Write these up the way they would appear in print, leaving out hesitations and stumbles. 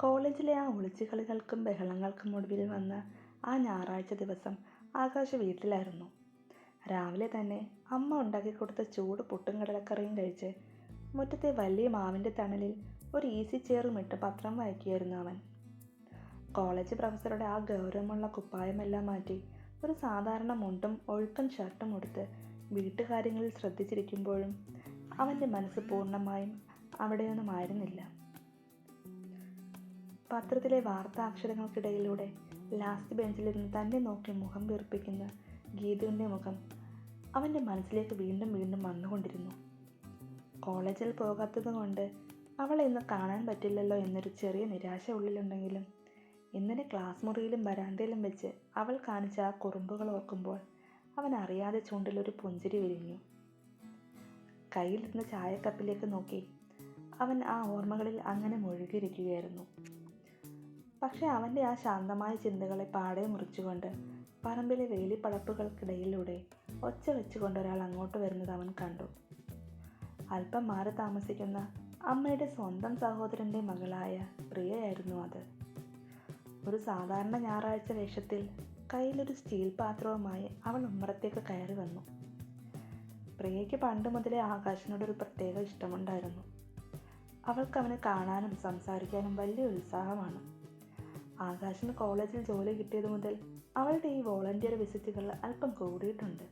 കോളേജിലെ ആ ഒളിച്ചുകളികൾക്കും ബഹളങ്ങൾക്കും ഒടുവിൽ വന്ന ആ ഞായറാഴ്ച ദിവസം ആകാശ് വീട്ടിലായിരുന്നു. രാവിലെ തന്നെ അമ്മ ഉണ്ടാക്കിക്കൊടുത്ത ചൂട് പുട്ടും കടലക്കറിയും കഴിച്ച് മുറ്റത്തെ വലിയ മാവിൻ്റെ തണലിൽ ഒരു ഈസി ചെയറും ഇട്ട് പത്രം വായിക്കുകയായിരുന്നു അവൻ. കോളേജ് പ്രൊഫസറുടെ ആ ഗൗരവമുള്ള കുപ്പായമെല്ലാം മാറ്റി ഒരു സാധാരണ മുണ്ടും ഒഴുക്കൻ ഷർട്ടും ഉടുത്ത് വീട്ടുകാര്യങ്ങളിൽ ശ്രദ്ധിച്ചിരിക്കുമ്പോഴും അവൻ്റെ മനസ്സ് പൂർണ്ണമായും അവിടെയൊന്നുമായിരുന്നില്ല. പത്രത്തിലെ വാർത്താക്ഷരങ്ങൾക്കിടയിലൂടെ ലാസ്റ്റ് ബെഞ്ചിലിരുന്ന് തന്നെ നോക്കി മുഖം വീർപ്പിക്കുന്ന ഗീതുവിൻ്റെ മുഖം അവൻ്റെ മനസ്സിലേക്ക് വീണ്ടും വീണ്ടും വന്നുകൊണ്ടിരുന്നു. കോളേജിൽ പോകാത്തത് കൊണ്ട് അവളെ ഇന്ന് കാണാൻ പറ്റില്ലല്ലോ എന്നൊരു ചെറിയ നിരാശ ഉള്ളിലുണ്ടെങ്കിലും ഇന്നലെ ക്ലാസ് മുറിയിലും വരാന്തയിലും വെച്ച് അവൾ കാണിച്ച ആ കുറുമ്പുകൾ ഓർക്കുമ്പോൾ അവൻ അറിയാതെ ചുണ്ടിലൊരു പുഞ്ചിരി വിരിഞ്ഞു. കയ്യിലിരുന്ന ചായക്കപ്പിലേക്ക് നോക്കി അവൻ ആ ഓർമ്മകളിൽ അങ്ങനെ മുഴുകിയിരിക്കുകയായിരുന്നു. പക്ഷെ അവൻ്റെ ആ ശാന്തമായ ചിന്തകളെ പാടെ മുറിച്ചുകൊണ്ട് പറമ്പിലെ വേലിപ്പടപ്പുകൾക്കിടയിലൂടെ ഒച്ച വെച്ചുകൊണ്ട് ഒരാൾ അങ്ങോട്ട് വരുന്നത് അവൻ കണ്ടു. അല്പം മാറി താമസിക്കുന്ന അമ്മയുടെ സ്വന്തം സഹോദരൻ്റെ മകളായ പ്രിയയായിരുന്നു അത്. ഒരു സാധാരണ ഞായറാഴ്ച വേഷത്തിൽ കയ്യിലൊരു സ്റ്റീൽ പാത്രവുമായി അവൾ ഉമ്മറത്തേക്ക് കയറി വന്നു. പ്രിയയ്ക്ക് പണ്ട് മുതലേ ആകാശിനോടൊരു പ്രത്യേക ഇഷ്ടമുണ്ടായിരുന്നു. അവൾക്ക് അവനെ കാണാനും സംസാരിക്കാനും വലിയ ഉത്സാഹമാണ്. ആകാശിന് കോളേജിൽ ജോലി കിട്ടിയത് മുതൽ അവളുടെ ഈ വോളണ്ടിയർ വിസിറ്റുകൾ അല്പം കൂടിയിട്ടുണ്ട്.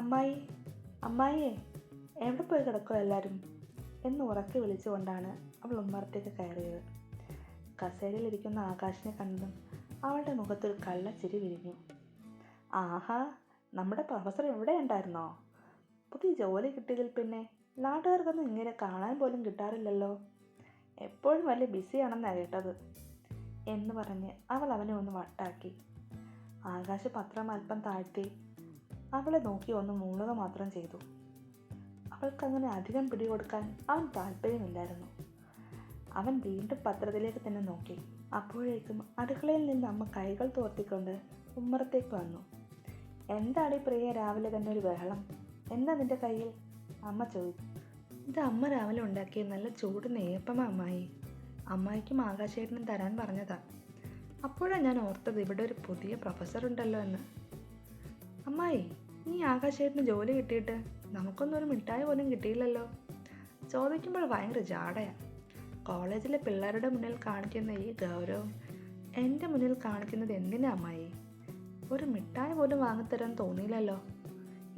അമ്മായി, അമ്മായിയെ, എവിടെ പോയി കിടക്കുക എല്ലാവരും എന്ന് ഉറക്കെ വിളിച്ചുകൊണ്ടാണ് അവൾ ഉമ്മറത്തേക്ക് കയറിയത്. കസേരയിലിരിക്കുന്ന ആകാശിനെ കണ്ടതും അവളുടെ മുഖത്തൊരു കള്ളച്ചിരി വിരിഞ്ഞു. ആഹാ, നമ്മുടെ പ്രൊഫസർ ഇവിടെ ഉണ്ടായിരുന്നോ? പുതിയ ജോലി കിട്ടിയതിൽ പിന്നെ നാട്ടുകാർക്കൊന്നും ഇങ്ങനെ കാണാൻ പോലും കിട്ടാറില്ലല്ലോ. എപ്പോഴും വലിയ ബിസിയാണെന്നാണ് കേട്ടത് എന്ന് പറഞ്ഞ് അവൾ അവനെ ഒന്ന് വട്ടാക്കി. ആകാശ് പത്രം അല്പം താഴ്ത്തി അവളെ നോക്കി ഒന്ന് മൂളുക മാത്രം ചെയ്തു. അവൾക്കങ്ങനെ അധികം പിടികൊടുക്കാൻ അവൻ താല്പര്യമില്ലായിരുന്നു. അവൻ വീണ്ടും പത്രത്തിലേക്ക് തന്നെ നോക്കി. അപ്പോഴേക്കും അടുക്കളയിൽ നിന്ന് അമ്മ കൈകൾ തോർത്തിക്കൊണ്ട് ഉമ്മറത്തേക്ക് വന്നു. എന്താണ് ഈ പ്രിയ രാവിലെ തന്നെ ഒരു ബഹളം? എന്താ നിന്റെ കയ്യിൽ? അമ്മ ചോദിച്ചു. ഇത് അമ്മ രാവിലെ ഉണ്ടാക്കിയ നല്ല ചൂട് നെയ്യപ്പമാ അമ്മായി. അമ്മായിക്കും ആകാശേട്ടനും തരാൻ പറഞ്ഞതാ. അപ്പോഴാണ് ഞാൻ ഓർത്തത് ഇവിടെ ഒരു പുതിയ പ്രൊഫസർ ഉണ്ടല്ലോ എന്ന്. അമ്മായി, ഈ ആകാശേട്ടന് ജോലി കിട്ടിയിട്ട് നമുക്കൊന്നും ഒരു മിഠായി പോലും കിട്ടിയില്ലല്ലോ. ചോദിക്കുമ്പോൾ ഭയങ്കര ജാടയാണ്. കോളേജിലെ പിള്ളേരുടെ മുന്നിൽ കാണിക്കുന്ന ഈ ഗൗരവം എൻ്റെ മുന്നിൽ കാണിക്കുന്നത് എന്തിനാ അമ്മായി? ഒരു മിഠായി പോലും വാങ്ങിത്തരാൻ തോന്നിയില്ലല്ലോ.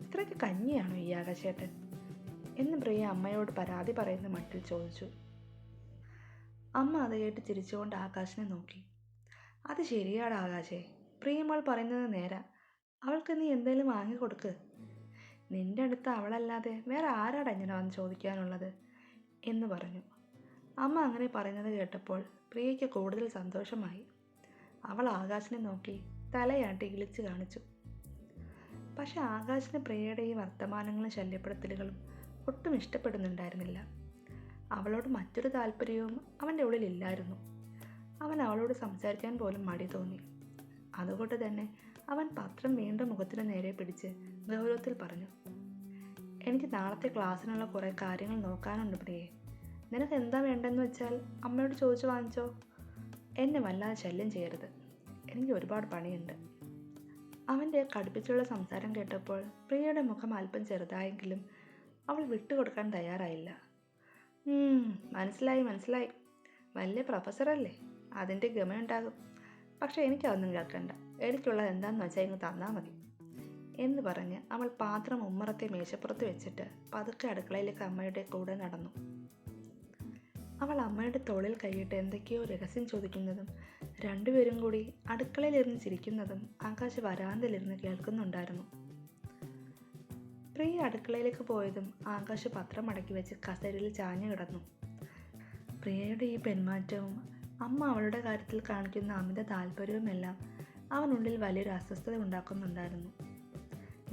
ഇത്രയ്ക്ക് കഞ്ഞിയാണോ ഈ ആകാശേട്ടൻ എന്ന് പ്രിയ അമ്മയോട് പരാതി പറയുന്ന മട്ടിൽ ചോദിച്ചു. അമ്മ അത് കേട്ട് ചിരിച്ചുകൊണ്ട് ആകാശിനെ നോക്കി. അത് ശരിയാടാ ആകാശേ, പ്രിയമോൾ പറയുന്നത് നേരാ. അവൾക്ക് നീ എന്തെങ്കിലും വാങ്ങിക്കൊടുക്ക്. നിന്റെ അടുത്ത് അവളല്ലാതെ വേറെ ആരാടാ ഇങ്ങനെ വന്ന് ചോദിക്കാനുള്ളത് എന്ന് പറഞ്ഞു. അമ്മ അങ്ങനെ പറയുന്നത് കേട്ടപ്പോൾ പ്രിയയ്ക്ക് കൂടുതൽ സന്തോഷമായി. അവൾ ആകാശിനെ നോക്കി തലയാട്ടി ഇളിച്ച് കാണിച്ചു. പക്ഷെ ആകാശിന് പ്രിയയുടെ ഈ വർത്തമാനങ്ങളും ശല്യപ്പെടുത്തലുകളും ഒട്ടും ഇഷ്ടപ്പെടുന്നുണ്ടായിരുന്നില്ല. അവളോട് മറ്റൊരു താല്പര്യവും അവൻ്റെ ഉള്ളിലില്ലായിരുന്നു. അവൻ അവളോട് സംസാരിക്കാൻ പോലും മടി തോന്നി. അതുകൊണ്ട് തന്നെ അവൻ പത്രം വീണ്ടും മുഖത്തിന് നേരെ പിടിച്ച് ഗൗരവത്തിൽ പറഞ്ഞു. എനിക്ക് നാളത്തെ ക്ലാസ്സിനുള്ള കുറേ കാര്യങ്ങൾ നോക്കാനുണ്ട് പ്രിയേ. നിനക്ക് എന്താ വേണ്ടെന്ന് വെച്ചാൽ അമ്മയോട് ചോദിച്ചു വാങ്ങിച്ചോ. എന്നെ വല്ലാതെ ശല്യം ചെയ്യരുത്, എനിക്ക് ഒരുപാട് പണിയുണ്ട്. അവൻ്റെ കടുപ്പിച്ചുള്ള സംസാരം കേട്ടപ്പോൾ പ്രിയയുടെ മുഖം അല്പം ചെറുതായെങ്കിലും അവൾ വിട്ടുകൊടുക്കാൻ തയ്യാറായില്ല. മനസ്സിലായി മനസ്സിലായി, വലിയ പ്രൊഫസറല്ലേ, അതിൻ്റെ ഗമയുണ്ടാകും. പക്ഷെ എനിക്കതൊന്നും കേൾക്കണ്ട, എനിക്കുള്ളത് എന്താണെന്ന് വെച്ചാൽ ഇങ്ങ് തന്നാൽ മതി എന്ന് പറഞ്ഞ് അവൾ പാത്രം ഉമ്മറത്തെ മേശപ്പുറത്ത് വെച്ചിട്ട് പതുക്കെ അടുക്കളയിലേക്ക് അമ്മയുടെ കൂടെ നടന്നു. അവൾ അമ്മയുടെ തോളിൽ കൈയിട്ട് എന്തൊക്കെയോ രഹസ്യം ചോദിക്കുന്നതും രണ്ടുപേരും കൂടി അടുക്കളയിലിരുന്ന് ചിരിക്കുന്നതും ആകാശ് വരാന്തയിലിരുന്ന് കേൾക്കുന്നുണ്ടായിരുന്നു. പ്രിയ അടുക്കളയിലേക്ക് പോയതും ആകാശ് പത്രം മടക്കി വെച്ച് കസേരയിൽ ചാഞ്ഞു കിടന്നു. പ്രിയയുടെ ഈ പെന്മാറ്റവും അമ്മ അവളുടെ കാര്യത്തിൽ കാണിക്കുന്ന അമിത താല്പര്യവുമെല്ലാം അവനുള്ളിൽ വലിയൊരു അസ്വസ്ഥത ഉണ്ടാക്കുന്നുണ്ടായിരുന്നു.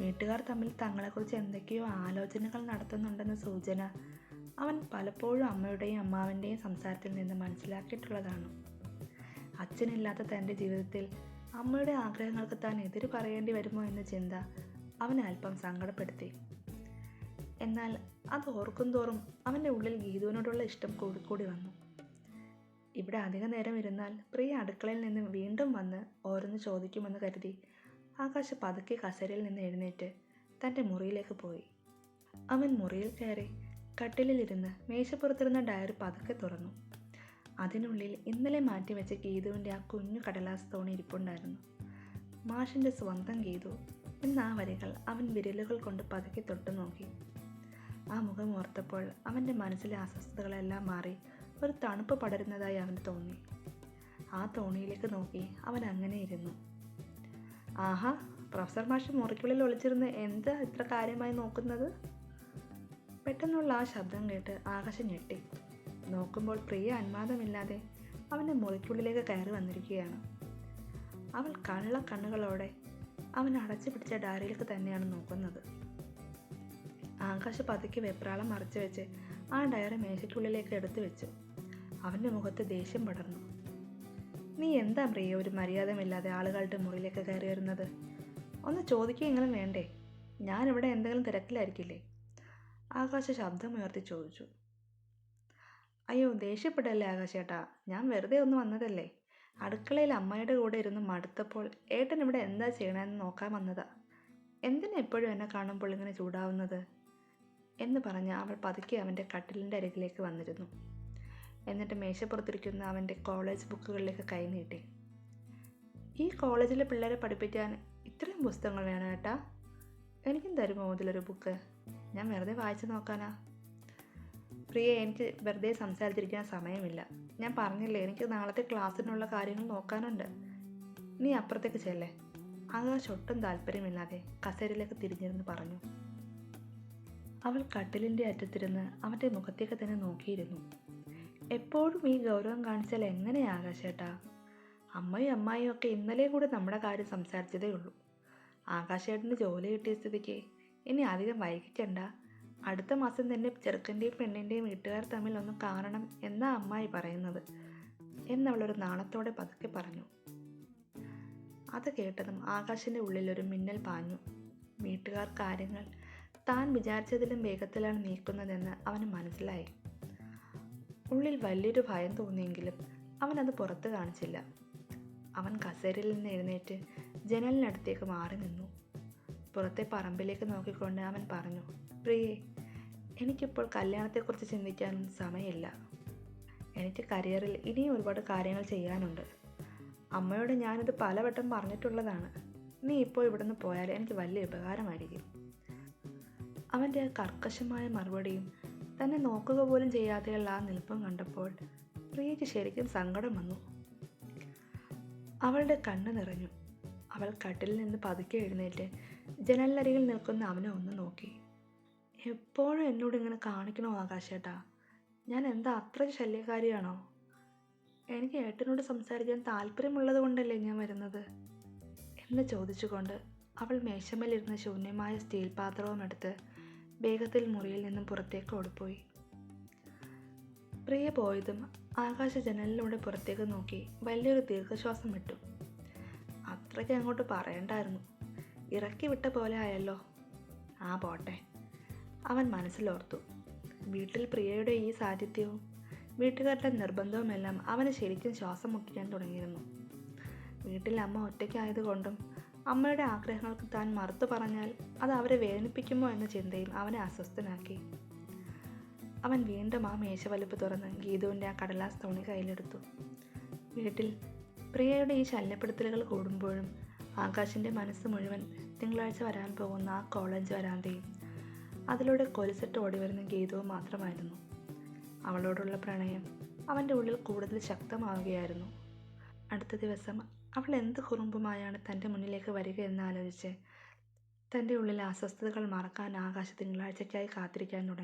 വീട്ടുകാർ തമ്മിൽ തങ്ങളെക്കുറിച്ച് എന്തൊക്കെയോ ആലോചനകൾ നടത്തുന്നുണ്ടെന്ന സൂചന അവൻ പലപ്പോഴും അമ്മയുടെയും അമ്മാവൻ്റെയും സംസാരത്തിൽ നിന്ന് മനസ്സിലാക്കിയിട്ടുള്ളതാണ്. അച്ഛനില്ലാത്ത തൻ്റെ ജീവിതത്തിൽ അമ്മയുടെ ആഗ്രഹങ്ങൾക്ക് താൻ എതിര് പറയേണ്ടി വരുമോ എന്ന ചിന്ത അവനെ അല്പം സങ്കടപ്പെടുത്തി. എന്നാൽ അത് ഓർക്കും തോറും അവൻ്റെ ഉള്ളിൽ ഗീതുവിനോടുള്ള ഇഷ്ടം കൂടിക്കൂടി വന്നു. ഇവിടെ അധിക നേരം ഇരുന്നാൽ പ്രിയ അടുക്കളയിൽ നിന്ന് വീണ്ടും വന്ന് ഓരോന്ന് ചോദിക്കുമെന്ന് കരുതി ആകാശ് പതുക്കെ കസേരയിൽ നിന്ന് എഴുന്നേറ്റ് തൻ്റെ മുറിയിലേക്ക് പോയി. അവൻ മുറിയിൽ കയറി കട്ടിലിരുന്ന് മേശപ്പുറത്തിരുന്ന ഡയറി പതുക്കെ തുറന്നു. അതിനുള്ളിൽ ഇന്നലെ മാറ്റിവെച്ച ഗീതുവിൻ്റെ ആ കുഞ്ഞു കടലാസ് തോണി ഇരിപ്പുണ്ടായിരുന്നു. മാഷിൻ്റെ സ്വന്തം ഗീതു എന്ന ആ വരികൾ അവൻ വിരലുകൾ കൊണ്ട് പതുക്കെ തൊട്ടു നോക്കി. ആ മുഖം ഓർത്തപ്പോൾ അവൻ്റെ മനസ്സിലെ അസ്വസ്ഥതകളെല്ലാം മാറി ഒരു തണുപ്പ് പടരുന്നതായി അവന് തോന്നി. ആ തോണിയിലേക്ക് നോക്കി അവൻ അങ്ങനെ ഇരുന്നു. ആഹാ, പ്രൊഫസർ മാഷ് മുറിക്കുള്ളിൽ ഒളിച്ചിരുന്ന് എന്താ ഇത്ര കാര്യമായി നോക്കുന്നത്? പെട്ടെന്നുള്ള ആ ശബ്ദം കേട്ട് ആകാശം ഞെട്ടി. നോക്കുമ്പോൾ പ്രിയ അനുവാദമില്ലാതെ അവൻ്റെ മുറിക്കുള്ളിലേക്ക് കയറി വന്നിരിക്കുകയാണ്. അവൾ കള്ള കണ്ണുകളോടെ അവൻ അടച്ചു പിടിച്ച ഡയറിയിലേക്ക് തന്നെയാണ് നോക്കുന്നത്. ആകാശ് പതുക്കെ വെപ്രാളം മറച്ചു വെച്ച് ആ ഡയറി മേശയ്ക്കുള്ളിലേക്ക് എടുത്തു വെച്ചു. അവൻ്റെ മുഖത്ത് ദേഷ്യം പടർന്നു. നീ എന്താ പ്രിയ ഒരു മര്യാദമില്ലാതെ ആളുകളുടെ മുറിയിലേക്ക് കയറി വരുന്നത്? ഒന്ന് ചോദിക്കുകയെങ്കിലും വേണ്ടേ? ഞാനിവിടെ എന്തെങ്കിലും തിരക്കിലായിരിക്കില്ലേ? ആകാശ ശബ്ദമുയർത്തി ചോദിച്ചു. അയ്യോ, ദേഷ്യപ്പെടല്ലേ ആകാശേട്ടാ, ഞാൻ വെറുതെ ഒന്ന് വന്നതല്ലേ. അടുക്കളയിൽ അമ്മയുടെ കൂടെ ഇരുന്ന് മടുത്തപ്പോൾ ഏട്ടൻ ഇവിടെ എന്താ ചെയ്യണമെന്ന് നോക്കാൻ വന്നതാ. എന്തിനാ എപ്പോഴും എന്നെ കാണുമ്പോൾ ഇങ്ങനെ ചൂടാവുന്നത് എന്ന് പറഞ്ഞ് അവൾ പതുക്കെ അവൻ്റെ കട്ടിലിൻ്റെ അരികിലേക്ക് വന്നിരുന്നു. എന്നിട്ട് മേശപ്പുറത്തിരിക്കുന്ന അവൻ്റെ കോളേജ് ബുക്കുകളിലേക്ക് കൈ നീട്ടി. ഈ കോളേജിലെ പിള്ളേരെ പഠിപ്പിക്കാൻ ഇത്രയും പുസ്തകങ്ങൾ വേണം ഏട്ടാ? എനിക്കും തരുമോ ഇതിലൊരു ബുക്ക്? ഞാൻ വെറുതെ വായിച്ചു നോക്കാനാ. പ്രിയ, എനിക്ക് വെറുതെ സംസാരിച്ചിരിക്കാൻ സമയമില്ല. ഞാൻ പറഞ്ഞില്ലേ, എനിക്ക് നാളത്തെ ക്ലാസ്സിനുള്ള കാര്യങ്ങൾ നോക്കാനുണ്ട്. നീ അപ്പുറത്തേക്ക് ചെല്ലേ. ആകാശ് ഒട്ടും താല്പര്യമില്ലാതെ കസേരയിലേക്ക് തിരിഞ്ഞിരുന്ന് പറഞ്ഞു. അവൾ കട്ടിലിൻ്റെ അറ്റത്തിരുന്ന് അവൻ്റെ മുഖത്തേക്ക് തന്നെ നോക്കിയിരുന്നു. എപ്പോഴും ഈ ഗൗരവം കാണിച്ചാൽ എങ്ങനെയാ ആകാശേട്ടാ? അമ്മയും അമ്മായിയും ഒക്കെ ഇന്നലെ കൂടെ നമ്മുടെ കാര്യം സംസാരിച്ചതേ ഉള്ളൂ. ആകാശേട്ടന് ജോലി കിട്ടിയ സ്ഥിതിക്ക് ഇനി അധികം വൈകിക്കണ്ട. അടുത്ത മാസം തന്നെ ചെറുക്കൻ്റെയും പെണ്ണിൻ്റെയും വീട്ടുകാർ തമ്മിൽ ഒന്ന് കാണണം എന്നാ അമ്മായി പറയുന്നത് എന്നവളൊരു നാണത്തോടെ പതുക്കെ പറഞ്ഞു. അത് കേട്ടതും ആകാശിൻ്റെ ഉള്ളിലൊരു മിന്നൽ പാഞ്ഞു. വീട്ടുകാർ കാര്യങ്ങൾ താൻ വിചാരിച്ചതിലും വേഗത്തിലാണ് നീക്കുന്നതെന്ന് അവന് മനസ്സിലായി. ഉള്ളിൽ വലിയൊരു ഭയം തോന്നിയെങ്കിലും അവനത് പുറത്ത് കാണിച്ചില്ല. അവൻ കസേരയിൽ നിന്ന് എഴുന്നേറ്റ് ജനലിനടുത്തേക്ക് മാറി നിന്നു. പുറത്തെ പറമ്പിലേക്ക് നോക്കിക്കൊണ്ട് അവൻ പറഞ്ഞു. പ്രിയേ, എനിക്കിപ്പോൾ കല്യാണത്തെക്കുറിച്ച് ചിന്തിക്കാനും സമയമില്ല. എനിക്ക് കരിയറിൽ ഇനിയും ഒരുപാട് കാര്യങ്ങൾ ചെയ്യാനുണ്ട്. അമ്മയോട് ഞാനിത് പലവട്ടം പറഞ്ഞിട്ടുള്ളതാണ്. നീ ഇപ്പോൾ ഇവിടുന്ന് പോയാൽ എനിക്ക് വലിയ ഉപകാരമായിരിക്കും. അവൻ്റെ ആ കർക്കശമായ മറുപടിയും തന്നെ നോക്കുക പോലും ചെയ്യാതെയുള്ള ആ നിൽപ്പും കണ്ടപ്പോൾ പ്രിയയ്ക്ക് ശരിക്കും സങ്കടം വന്നു. അവളുടെ കണ്ണ് നിറഞ്ഞു. അവൾ കട്ടിലിൽ നിന്ന് പതുക്കെ എഴുന്നേറ്റ് ജനലരികിൽ നിൽക്കുന്ന അവനെ ഒന്ന് നോക്കി. എപ്പോഴും എന്നോട് ഇങ്ങനെ കാണിക്കണോ ആകാശേട്ടാ? ഞാൻ എന്താ അത്രയ്ക്ക് ശല്യക്കാരിയാണോ? എനിക്ക് ഏട്ടനോട് സംസാരിക്കാൻ താല്പര്യമുള്ളത് കൊണ്ടല്ലേ ഞാൻ വരുന്നത് എന്ന് ചോദിച്ചുകൊണ്ട് അവൾ മേശമേലിരുന്ന ശൂന്യമായ സ്റ്റീൽ പാത്രവും എടുത്ത് വേഗത്തിൽ മുറിയിൽ നിന്നും പുറത്തേക്ക് ഓടിപ്പോയി. പ്രിയ പോയതും ആകാശ ജനലിലൂടെ പുറത്തേക്ക് നോക്കി വലിയൊരു ദീർഘശ്വാസം വിട്ടു. അത്രയ്ക്ക് അങ്ങോട്ട് പറയണ്ടായിരുന്നു. ഇറക്കി വിട്ട പോലെ ആയല്ലോ. ആ പോട്ടെ, അവൻ മനസ്സിലോർത്തു. വീട്ടിൽ പ്രിയയുടെ ഈ സാന്നിധ്യവും വീട്ടുകാരുടെ നിർബന്ധവുമെല്ലാം അവന് ശരിക്കും ശ്വാസം മുട്ടിക്കാൻ തുടങ്ങിയിരുന്നു. വീട്ടിൽ അമ്മ ഒറ്റയ്ക്കായതുകൊണ്ടും അമ്മയുടെ ആഗ്രഹങ്ങൾക്ക് താൻ മറുത്തു പറഞ്ഞാൽ അത് അവരെ വേദനിപ്പിക്കുമോ എന്ന ചിന്തയും അവനെ അസ്വസ്ഥനാക്കി. അവൻ വീണ്ടും ആ മേശവലിപ്പ് തുറന്ന് ഗീതുവിൻ്റെ ആ കടലാസ് തോണി കയ്യിലെടുത്തു. വീട്ടിൽ പ്രിയയുടെ ഈ ശല്യപ്പെടുത്തലുകൾ കൂടുമ്പോഴും ആകാശിൻ്റെ മനസ്സ് മുഴുവൻ തിങ്കളാഴ്ച വരാൻ പോകുന്ന ആ കോളേജ് വരാന്തയും അതിലൂടെ കൊലുസിട്ട് ഓടി വരുന്ന ഗീതവും മാത്രമായിരുന്നു. അവളോടുള്ള പ്രണയം അവൻ്റെ ഉള്ളിൽ കൂടുതൽ ശക്തമാവുകയായിരുന്നു. അടുത്ത ദിവസം അവൾ എന്ത് കുറുമ്പുമായാണ് തൻ്റെ മുന്നിലേക്ക് വരിക എന്നാലോചിച്ച് തൻ്റെ ഉള്ളിലെ അസ്വസ്ഥതകൾ മറക്കാൻ ആകാശ തിങ്കളാഴ്ചയ്ക്കായി കാത്തിരിക്കാൻ തുടങ്ങി.